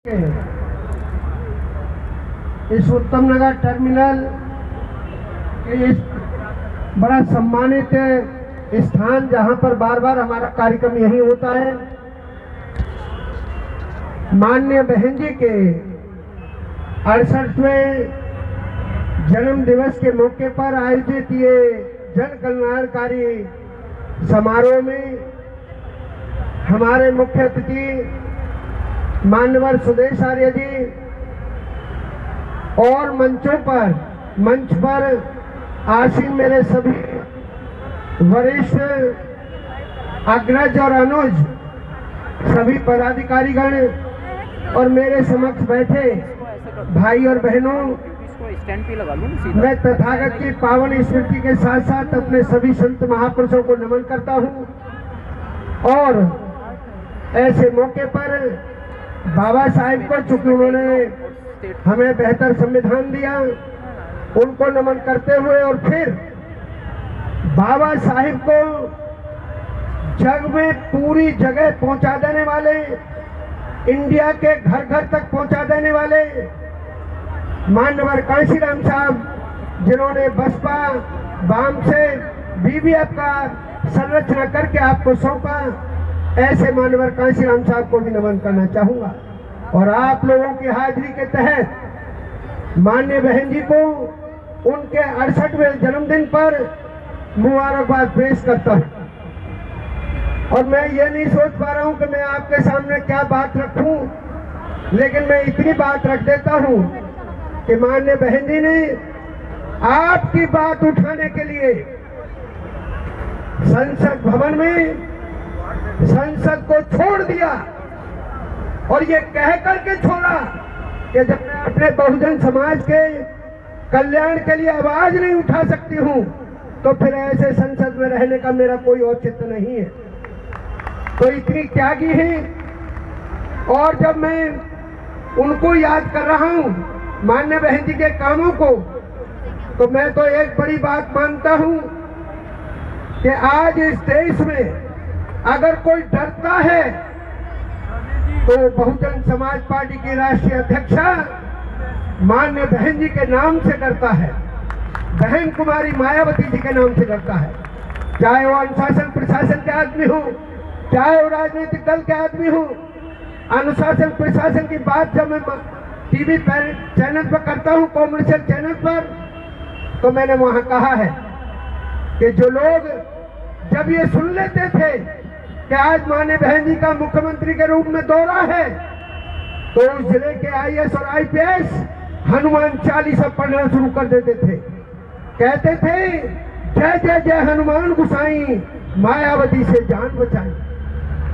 इस उत्तम नगर टर्मिनल इस बड़ा सम्मानित स्थान जहां पर बार बार हमारा कार्यक्रम यही होता है, माननीय बहन जी के 68वें जन्म दिवस के मौके पर आयोजित ये जन कल्याणकारी समारोह में हमारे मुख्य अतिथि मान्यवर सुदेश आर्य जी और मंच पर आसीन मेरे सभी वरिष्ठ अग्रज और अनुज सभी पदाधिकारीगण और मेरे समक्ष बैठे भाई और बहनों, मैं तथागत की पावन स्मृति के साथ साथ अपने सभी संत महापुरुषों को नमन करता हूं और ऐसे मौके पर बाबा साहिब को, चूंकि उन्होंने हमें बेहतर संविधान दिया, उनको नमन करते हुए और फिर बाबा साहिब को जग में पूरी जगह पहुंचा देने वाले, इंडिया के घर घर तक पहुंचा देने वाले माननीय कांशीराम साहब, जिन्होंने बसपा वाम से बीबीएफ का संरचना करके आपको सौंपा, ऐसे माननीय कांशीराम साहब को भी नमन करना चाहूंगा। और आप लोगों की हाजिरी के तहत माननीय बहन जी को उनके 68वें जन्मदिन पर मुबारकबाद पेश करता हूं। और मैं ये नहीं सोच पा रहा हूं कि मैं आपके सामने क्या बात रखूं, लेकिन मैं इतनी बात रख देता हूं कि माननीय बहन जी ने आपकी बात उठाने के लिए संसद भवन में संसद को छोड़ दिया और ये कह करके छोड़ा कि जब मैं अपने बहुजन समाज के कल्याण के लिए आवाज नहीं उठा सकती हूं तो फिर ऐसे संसद में रहने का मेरा कोई औचित्य नहीं है। तो इतनी त्यागी है। और जब मैं उनको याद कर रहा हूं, माननीय बहन जी के कामों को, तो मैं तो एक बड़ी बात मानता हूं कि आज इस देश में अगर कोई डरता है तो बहुजन समाज पार्टी की राष्ट्रीय अध्यक्षा माननीय बहन जी के नाम से डरता है, बहन कुमारी मायावती जी के नाम से डरता है। चाहे वो अनुशासन प्रशासन के आदमी हो, चाहे वो राजनीतिक दल के आदमी हो। अनुशासन प्रशासन की बात जब मैं टीवी चैनल पर करता हूं, कॉमर्शियल चैनल पर, तो मैंने वहां कहा है कि जो लोग जब ये सुन लेते थे कि आज माननीय बहन जी का मुख्यमंत्री के रूप में दौरा है, तो उस जिले के आईएएस और आईपीएस हनुमान चालीसा पढ़ना शुरू कर देते थे, कहते थे जय जय जय हनुमान गुसाई, मायावती से जान बचाई।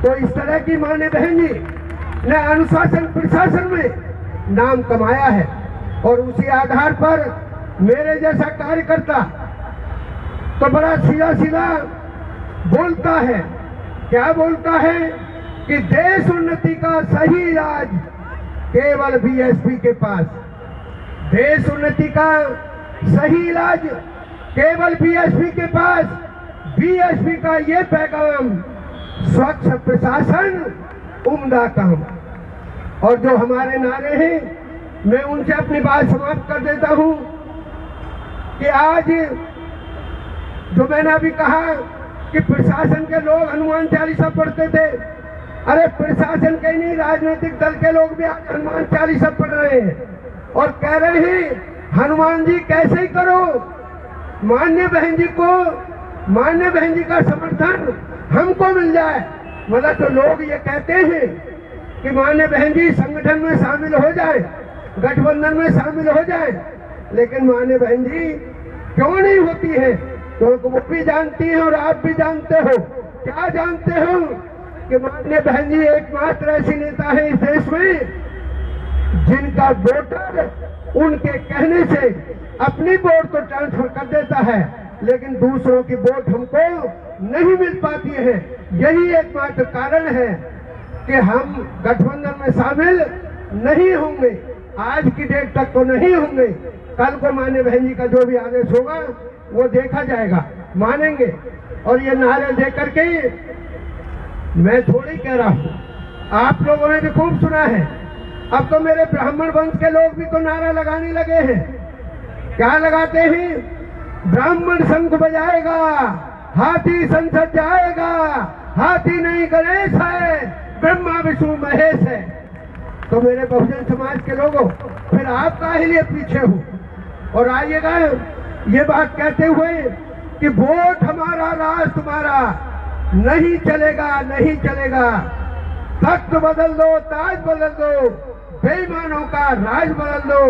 तो इस तरह की माननीय बहन जी ने अनुशासन प्रशासन में नाम कमाया है और उसी आधार पर मेरे जैसा कार्यकर्ता तो बड़ा सीधा सीधा बोलता है। क्या बोलता है कि देश उन्नति का सही इलाज केवल बीएसपी के पास, देश उन्नति का सही इलाज केवल बीएसपी के पास। बीएसपी का ये पैगाम, स्वच्छ प्रशासन उम्दा काम। और जो हमारे नारे हैं, मैं उनसे अपनी बात समाप्त कर देता हूं कि आज जो मैंने अभी कहा कि प्रशासन के लोग हनुमान चालीसा पढ़ते थे, अरे प्रशासन के नहीं, राजनीतिक दल के लोग भी आज हनुमान चालीसा पढ़ रहे हैं और कह रहे हैं हनुमान जी कैसे ही करो, माननीय बहन जी को, माननीय बहन जी का समर्थन हमको मिल जाए। मतलब तो लोग ये कहते हैं कि माननीय बहन जी संगठन में शामिल हो जाए, गठबंधन में शामिल हो जाए, लेकिन माननीय बहन जी क्यों नहीं होती है? तो वो भी जानती हैं और आप भी जानते हो। क्या जानते हो कि माननीय बहन जी एकमात्र ऐसी नेता है इस देश में जिनका वोटर उनके कहने से अपनी वोट तो ट्रांसफर कर देता है, लेकिन दूसरों की वोट हमको नहीं मिल पाती है। यही एकमात्र कारण है कि हम गठबंधन में शामिल नहीं होंगे। आज की डेट तक तो नहीं होंगे, कल को माननीय बहन जी का जो भी आदेश होगा वो देखा जाएगा, मानेंगे। और ये नारे दे करके मैं थोड़ी कह रहा हूं, आप लोगों ने भी खूब सुना है अब तो मेरे ब्राह्मण वंश के लोग भी तो नारा लगाने लगे हैं। क्या लगाते हैं? ब्राह्मण शंख बजाएगा, हाथी संसद जाएगा, हाथी नहीं गणेश है, ब्रह्मा विष्णु महेश है। तो मेरे बहुजन समाज के लोगों, फिर आप काहे लिए पीछे हो? और आइएगा ये बात कहते हुए कि वोट हमारा राज तुम्हारा, नहीं चलेगा, नहीं चलेगा। तख्त बदल दो, ताज बदल दो, बेईमानों का राज बदल दो।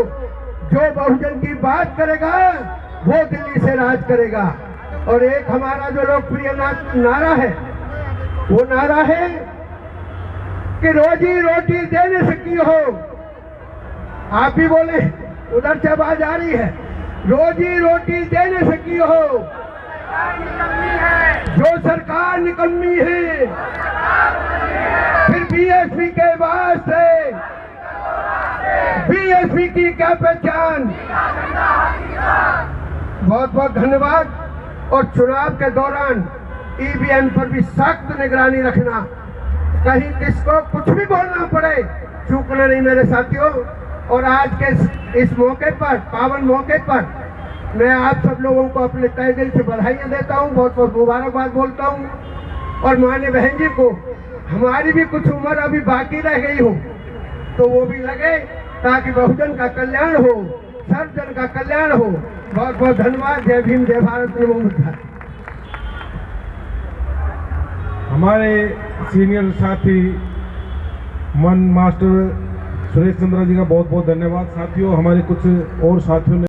जो बहुजन की बात करेगा वो दिल्ली से राज करेगा। और एक हमारा जो लोकप्रिय नारा है, वो नारा है कि रोजी रोटी देने से की हो। आप ही बोले, उधर से आवाज आ रही है, रोजी रोटी देने से की हो। जो सरकार निकम्मी है, फिर बीएसपी के वास्ते बीएसपी की क्या पहचान। बहुत बहुत धन्यवाद। और चुनाव के दौरान ईवीएम पर भी सख्त निगरानी रखना, कहीं किसको कुछ भी बोलना पड़े, चूकना नहीं मेरे साथियों। और आज के इस मौके पर, पावन मौके पर, मैं आप सब लोगों को अपने तहे दिल से बधाइयाँ देता हूँ, बहुत बहुत मुबारकबाद बोलता हूँ। और मान्य बहन जी को, हमारी भी कुछ उम्र अभी बाकी रह गई हो तो वो भी लगे, ताकि बहुजन का कल्याण हो, सब जन का कल्याण हो। बहुत बहुत धन्यवाद। जय भीम, जय भारत, नमो बुद्धाय। हमारे सीनियर साथी मन मास्टर सुरेश चंद्रा जी का बहुत बहुत धन्यवाद। साथियों, हमारे कुछ और साथियों ने